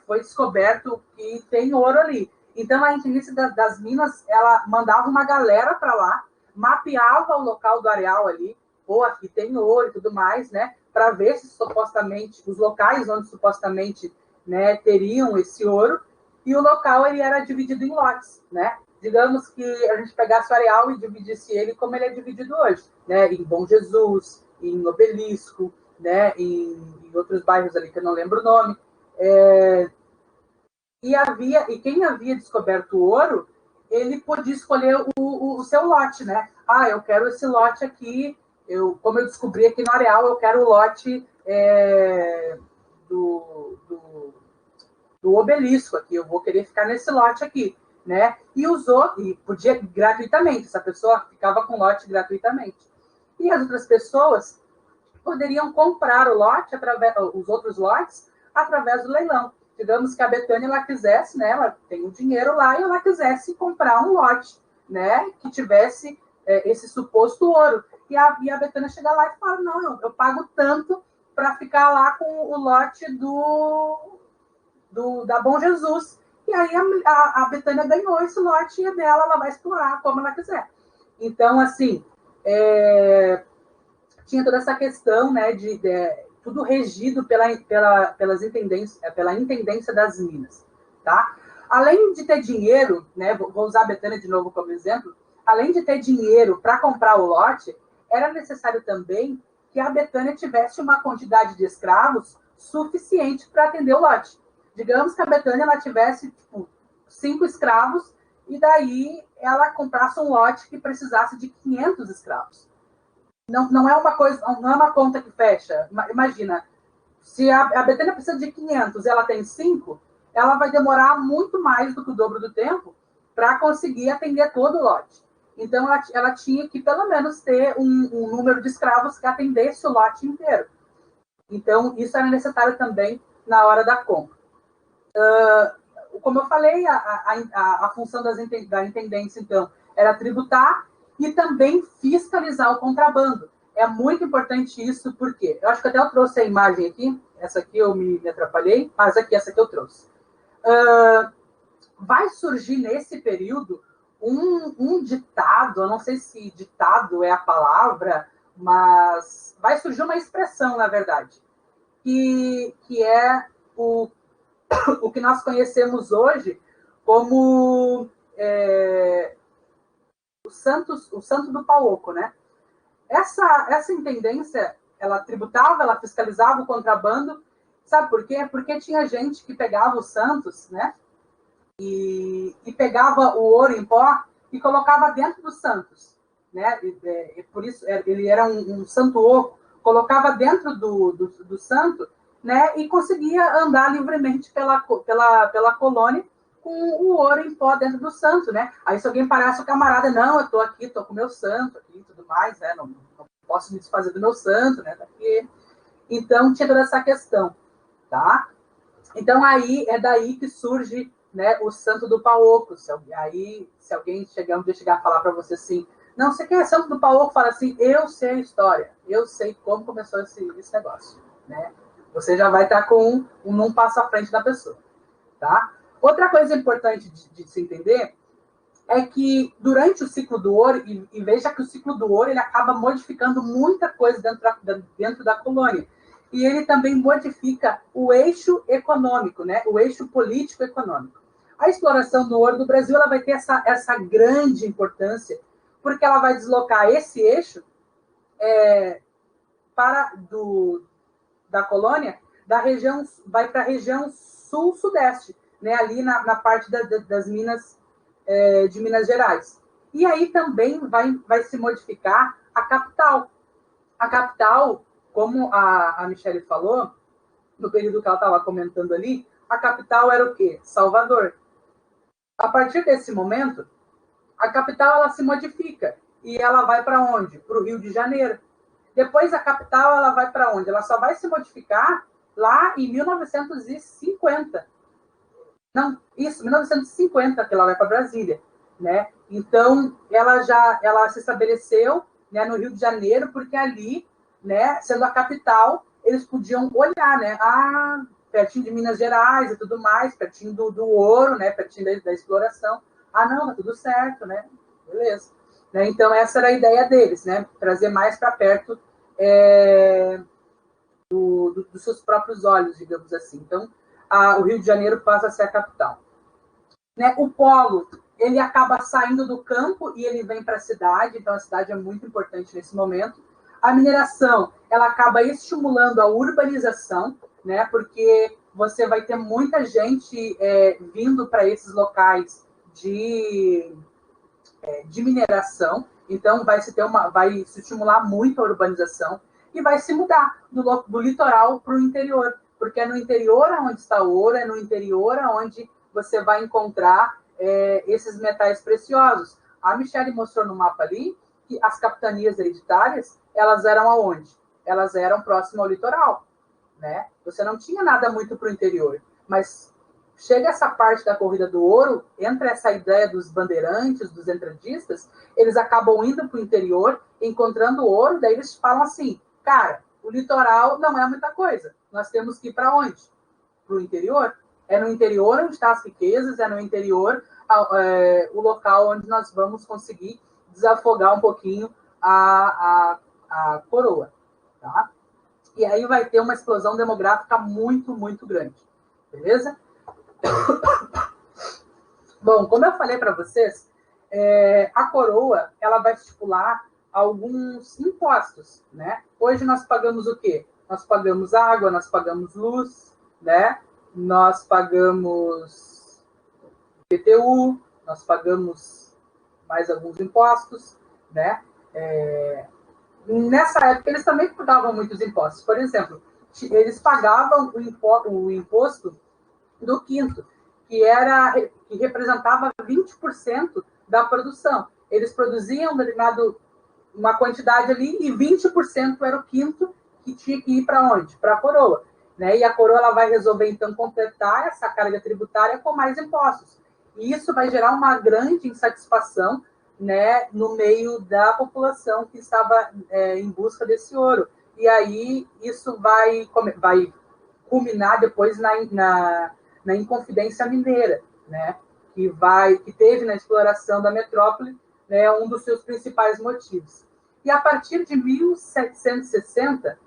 foi descoberto que tem ouro ali. Então, a Intendência das Minas, ela mandava uma galera para lá, mapeava o local do Areal ali, pô, aqui tem ouro e tudo mais, né, para ver se supostamente, os locais onde supostamente, né, teriam esse ouro, e o local ele era dividido em lotes, né? Digamos que a gente pegasse o Areal e dividisse ele como ele é dividido hoje, né? Em Bom Jesus, em Obelisco, né? Em outros bairros ali que eu não lembro o nome. E quem havia descoberto o ouro, ele podia escolher o seu lote, né? Ah, eu quero esse lote aqui, como eu descobri aqui no Areal, eu quero o lote do Obelisco aqui, eu vou querer ficar nesse lote aqui, né? E podia gratuitamente, essa pessoa ficava com lote gratuitamente. E as outras pessoas poderiam comprar os outros lotes através do leilão. Digamos que a Betânia ela quisesse, né? Ela tem o dinheiro lá e ela quisesse comprar um lote, né? Que tivesse esse suposto ouro. E a Betânia chega lá e fala: não, eu pago tanto para ficar lá com o lote da Bom Jesus. E aí a Betânia ganhou esse lote e é dela, ela vai explorar como ela quiser. Então, assim, tinha toda essa questão, né, de tudo regido pela Intendência das Minas, tá? Além de ter dinheiro, né, vou usar a Betânia de novo como exemplo, além de ter dinheiro para comprar o lote, era necessário também que a Betânia tivesse uma quantidade de escravos suficiente para atender o lote. Digamos que a Betânia ela tivesse 5 escravos e daí ela comprasse um lote que precisasse de 500 escravos. Não é uma coisa, não é uma conta que fecha. Imagina, se a Betânia precisa de 500 e ela tem 5, ela vai demorar muito mais do que o dobro do tempo para conseguir atender todo o lote. Então, ela tinha que, pelo menos, ter um número de escravos que atendesse o lote inteiro. Então, isso era necessário também na hora da compra. Como eu falei, a função da intendência, então, era tributar e também fiscalizar o contrabando. É muito importante isso, porque eu acho que até eu trouxe a imagem aqui, essa aqui eu me atrapalhei, mas essa aqui eu trouxe. Vai surgir nesse período um ditado, eu não sei se ditado é a palavra, mas vai surgir uma expressão, na verdade, que é o que nós conhecemos hoje como o santo do pau oco, né? Essa intendência, ela tributava, ela fiscalizava o contrabando, sabe por quê? Porque tinha gente que pegava os santos, né? E pegava o ouro em pó e colocava dentro dos santos, né? Por isso, ele era um santo oco, colocava dentro do santo, né? E conseguia andar livremente pela colônia com o ouro em pó dentro do santo, né? Aí se alguém parasse o camarada, não, eu estou aqui, estou com o meu santo aqui e tudo mais, né? Não posso me desfazer do meu santo, né? Porque... Então, tinha toda essa questão, tá? Então, é daí que surge, né, o santo do pau oco. Se alguém chegar a falar para você assim, não, você quer santo do pau oco? Fala assim, eu sei a história, eu sei como começou esse negócio, né? Você já vai estar com um passo à frente da pessoa, tá? Outra coisa importante de se entender é que durante o ciclo do ouro, e veja que o ciclo do ouro ele acaba modificando muita coisa dentro da colônia. E ele também modifica o eixo econômico, né? O eixo político-econômico. A exploração do ouro do Brasil ela vai ter essa grande importância, porque ela vai deslocar esse eixo da colônia, vai para a região sul-sudeste, né, ali na parte das minas de Minas Gerais. E aí também vai se modificar a capital. A capital, como a Michele falou, no período que ela estava comentando ali, a capital era o quê? Salvador. A partir desse momento, a capital ela se modifica e ela vai para onde? Para o Rio de Janeiro. Depois a capital ela vai para onde? Ela só vai se modificar lá em 1950. Não, isso, 1950 que ela vai para Brasília, né? Então ela se estabeleceu, né, no Rio de Janeiro, porque ali, né, sendo a capital, eles podiam olhar, né, pertinho de Minas Gerais e tudo mais, pertinho do ouro, né, pertinho da exploração. Não, tá tudo certo, né? Beleza. Né? Então, essa era a ideia deles, né? Trazer mais para perto dos seus próprios olhos, digamos assim. Então, o Rio de Janeiro passa a ser a capital. Né? O polo, ele acaba saindo do campo e ele vem para a cidade, então a cidade é muito importante nesse momento. A mineração, ela acaba estimulando a urbanização, né? Porque você vai ter muita gente vindo para esses locais de mineração, então vai se estimular muito a urbanização e vai se mudar do litoral para o interior, porque é no interior onde está o ouro, é no interior onde você vai encontrar esses metais preciosos. A Michele mostrou no mapa ali que as capitanias hereditárias, elas eram aonde? Elas eram próximas ao litoral, né? Você não tinha nada muito para o interior, mas chega essa parte da corrida do ouro, entra essa ideia dos bandeirantes, dos entradistas, eles acabam indo para o interior, encontrando ouro, daí eles falam assim, cara, o litoral não é muita coisa, nós temos que ir para onde? Para o interior? É no interior onde estão as riquezas, é no interior o local onde nós vamos conseguir desafogar um pouquinho a coroa, tá? E aí vai ter uma explosão demográfica muito, muito grande, beleza? Bom, como eu falei para vocês, a coroa ela vai estipular alguns impostos, né? Hoje nós pagamos o quê? Nós pagamos água, nós pagamos luz, né? Nós pagamos IPTU, nós pagamos mais alguns impostos, né? Nessa época eles também pagavam muitos impostos. Por exemplo, eles pagavam o imposto do quinto, que representava 20% da produção. Eles produziam uma quantidade ali e 20% era o quinto que tinha que ir para onde? Para a coroa. Né? E a coroa ela vai resolver, então, completar essa carga tributária com mais impostos. E isso vai gerar uma grande insatisfação, né, no meio da população que estava em busca desse ouro. E aí isso vai culminar depois na Inconfidência Mineira, né, que teve na exploração da metrópole, né, um dos seus principais motivos. E a partir de 1760,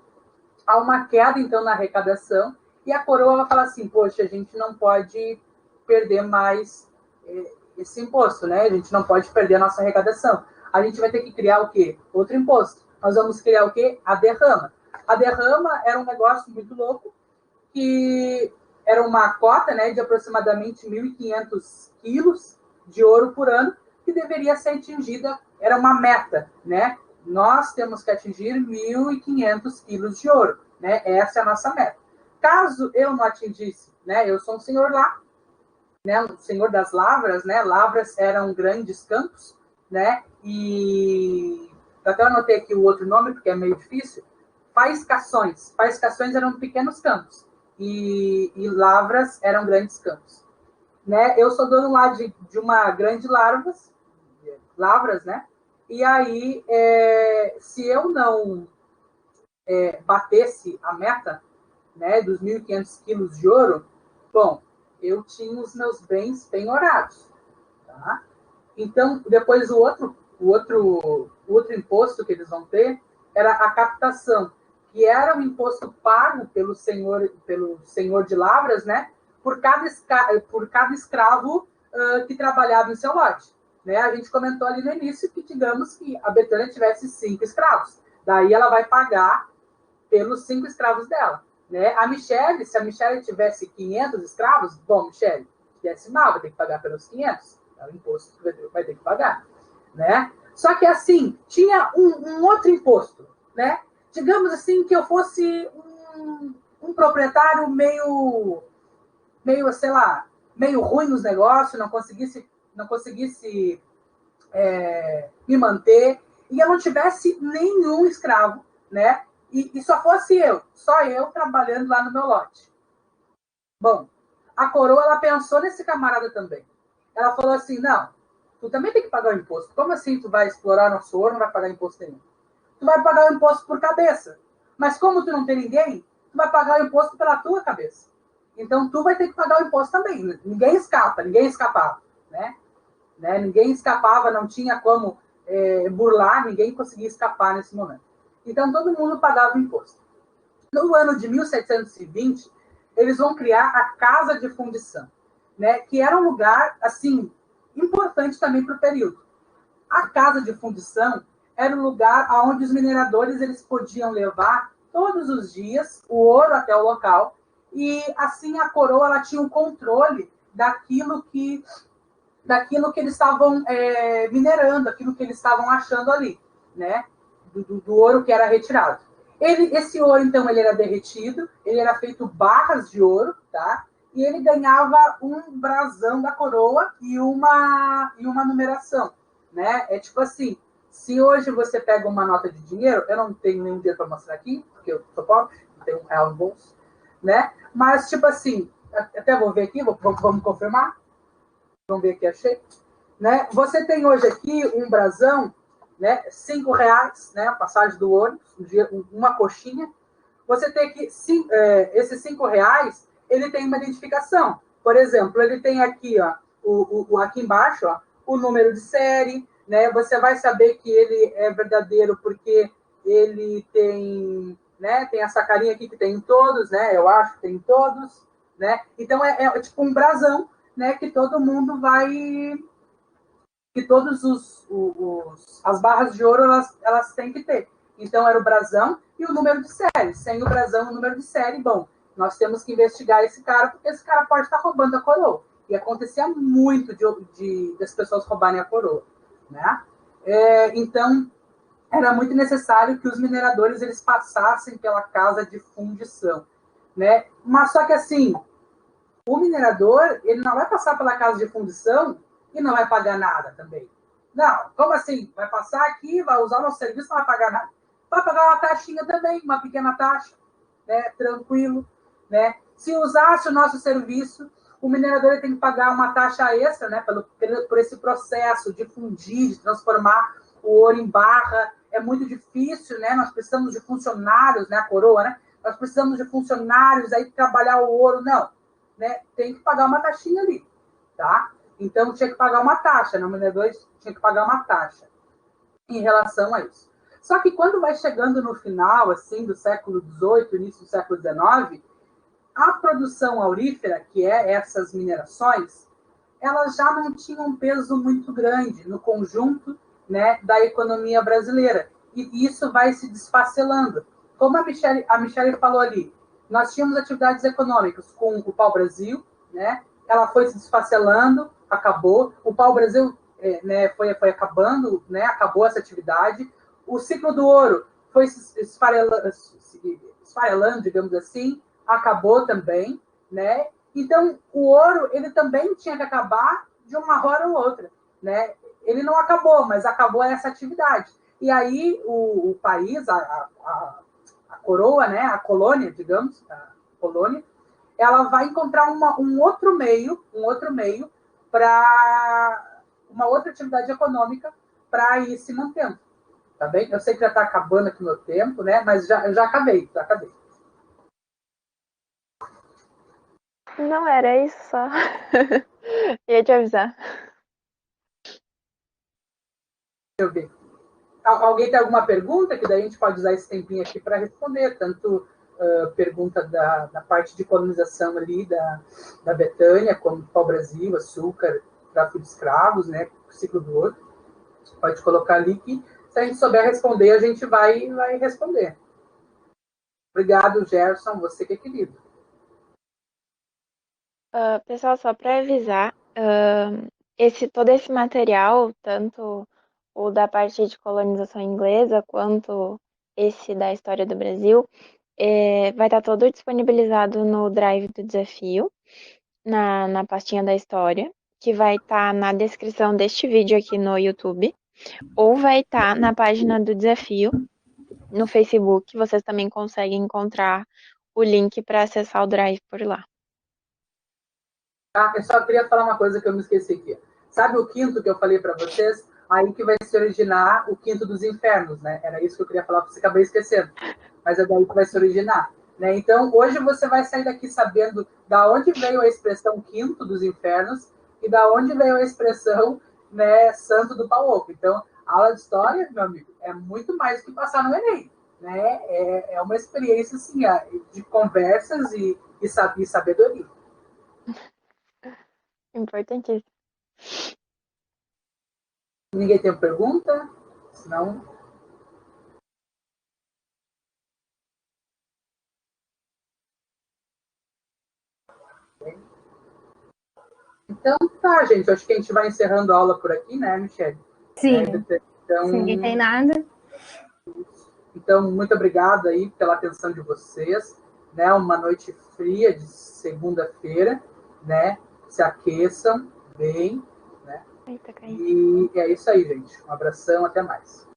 há uma queda, então, na arrecadação, e a coroa vai falar assim, poxa, a gente não pode perder mais esse imposto, né? A gente não pode perder a nossa arrecadação. A gente vai ter que criar o quê? Outro imposto. Nós vamos criar o quê? A derrama. A derrama era um negócio muito louco, que era uma cota, né, de aproximadamente 1.500 quilos de ouro por ano, que deveria ser atingida, era uma meta, né? Nós temos que atingir 1.500 quilos de ouro, né? Essa é a nossa meta. Caso eu não atingisse, né, eu sou um senhor lá, né, um senhor das lavras, né? Lavras eram grandes campos, né? E até eu anotei aqui o outro nome, porque é meio difícil. Faiscações. Faiscações eram pequenos campos. E lavras eram grandes campos. Né? Eu sou dono lá de uma grande lavras, né? E aí, se eu não batesse a meta, né, dos 1.500 quilos de ouro, bom, eu tinha os meus bens penhorados. Tá? Então, depois o outro imposto que eles vão ter era a captação, que era um imposto pago pelo senhor de lavras, né, por cada escravo que trabalhava em seu lote. Né? A gente comentou ali no início que, digamos que a Betânia tivesse 5 escravos. Daí ela vai pagar pelos 5 escravos dela. Né? A Michelle, se a Michelle tivesse 500 escravos, bom, Michelle, decimal, vai ter que pagar pelos 500. É o imposto que vai ter que pagar. Né? Só que, assim, tinha um outro imposto. Né? Digamos assim, que eu fosse um proprietário meio, sei lá, meio ruim nos negócios, não conseguisse me manter, e eu não tivesse nenhum escravo, né? E só fosse só eu trabalhando lá no meu lote. Bom, a coroa, ela pensou nesse camarada também. Ela falou assim, não, tu também tem que pagar o imposto. Como assim tu vai explorar nosso ouro e não vai pagar imposto nenhum? Tu vai pagar o imposto por cabeça. Mas como tu não tem ninguém, tu vai pagar o imposto pela tua cabeça. Então, tu vai ter que pagar o imposto também. Ninguém escapa, ninguém escapava, né? Ninguém escapava, não tinha como burlar, ninguém conseguia escapar nesse momento. Então, todo mundo pagava o imposto. No ano de 1720, eles vão criar a Casa de Fundição, né, que era um lugar, assim, importante também para o período. A Casa de Fundição era um lugar onde os mineradores eles podiam levar todos os dias o ouro até o local, e assim a coroa ela tinha um controle daquilo que eles estavam minerando, aquilo que eles estavam achando ali, né? Do ouro que era retirado. Esse ouro, então, ele era derretido, ele era feito barras de ouro, tá? E ele ganhava um brasão da coroa e uma numeração, né? É tipo assim, se hoje você pega uma nota de dinheiro, eu não tenho nenhum dinheiro para mostrar aqui, porque eu sou pobre, não tenho R$ 1 no bolso, né? Mas, tipo assim, até vou ver aqui, vamos confirmar. Vamos ver aqui, achei. Né? Você tem hoje aqui um brasão, né? R$ 5, né? A passagem do ônibus, uma coxinha. Você tem aqui esses R$ 5, ele tem uma identificação. Por exemplo, ele tem aqui, ó, aqui embaixo, ó, o número de série, né? Você vai saber que ele é verdadeiro porque ele tem, né? Tem essa carinha aqui que tem em todos, né? Eu acho que tem em todos, né? Então é tipo um brasão, né? Que todo mundo vai, que todos as barras de ouro elas têm que ter. Então era o brasão e o número de série. Sem o brasão e o número de série, bom, nós temos que investigar esse cara porque esse cara pode estar roubando a coroa. E acontecia muito das pessoas roubarem a coroa, né? Então era muito necessário que os mineradores eles passassem pela casa de fundição, né? Mas só que assim, o minerador ele não vai passar pela casa de fundição e não vai pagar nada também. Não, como assim? Vai passar aqui, vai usar o nosso serviço, não vai pagar nada. Vai pagar uma taxinha também, uma pequena taxa, né? Tranquilo, né? Se usasse o nosso serviço, o minerador tem que pagar uma taxa extra, né? Por esse processo de fundir, de transformar o ouro em barra. É muito difícil, né? Nós precisamos de funcionários, né? A coroa, né? Nós precisamos de funcionários aí trabalhar o ouro. Não, né? Tem que pagar uma taxinha ali, tá? Então, tinha que pagar uma taxa, no minerador tinha que pagar uma taxa em relação a isso. Só que quando vai chegando no final, assim, do século XVIII, início do século XIX, a produção aurífera, que é essas minerações, elas já não tinham um peso muito grande no conjunto, né, da economia brasileira. E isso vai se desfacelando. Como a Michelle falou ali, nós tínhamos atividades econômicas com o pau-brasil, né? Ela foi se desfacelando, acabou. O pau-brasil né, foi acabando, né? Acabou essa atividade. O ciclo do ouro foi se esfarelando, digamos assim, acabou também, né? Então, o ouro, ele também tinha que acabar de uma hora ou outra, né? Ele não acabou, mas acabou essa atividade. E aí, o país, a coroa, né? A colônia, digamos, a colônia, ela vai encontrar um outro meio para uma outra atividade econômica para ir se mantendo, tá bem? Eu sei que já está acabando aqui o meu tempo, né? Mas eu já acabei. Não era isso só. Ia te avisar. Deixa eu ver. Alguém tem alguma pergunta? Que daí a gente pode usar esse tempinho aqui para responder. Tanto pergunta da parte de colonização ali da Betânia, como pau-brasil, açúcar, tráfico de escravos, né? Ciclo do ouro. Pode colocar ali que Se a gente souber responder, a gente vai responder. Obrigado, Gerson, você que é querido. Pessoal, só para avisar, todo esse material, tanto o da parte de colonização inglesa, quanto esse da história do Brasil, vai estar todo disponibilizado no Drive do Desafio, na pastinha da história, que vai estar na descrição deste vídeo aqui no YouTube, ou vai estar na página do Desafio, no Facebook. Vocês também conseguem encontrar o link para acessar o Drive por lá. Eu só queria falar uma coisa que eu me esqueci aqui. Sabe o quinto que eu falei para vocês? Aí que vai se originar o quinto dos infernos, né? Era isso que eu queria falar, para você acabei esquecendo. Mas é daí que vai se originar. Né? Então, hoje você vai sair daqui sabendo da onde veio a expressão quinto dos infernos e da onde veio a expressão, né, santo do pau oco. Então, a aula de história, meu amigo, é muito mais do que passar no Enem. Né? É uma experiência assim, de conversas e sabedoria. Importantíssimo. Ninguém tem pergunta? Senão... Então, tá, gente. Acho que a gente vai encerrando a aula por aqui, né, Michelle? Sim. Então, se ninguém tem nada. Então, muito obrigado aí pela atenção de vocês. Né? Uma noite fria de segunda-feira, né? Se aqueçam bem, né? E é isso aí, gente. Um abração, até mais.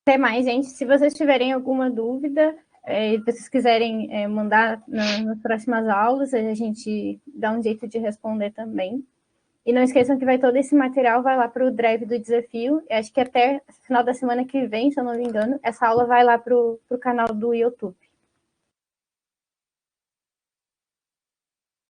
Até mais, gente. Se vocês tiverem alguma dúvida, e vocês quiserem mandar nas próximas aulas, a gente dá um jeito de responder também. E não esqueçam que todo esse material vai lá para o Drive do Desafio. Eu acho que até final da semana que vem, se eu não me engano, essa aula vai lá para o canal do YouTube.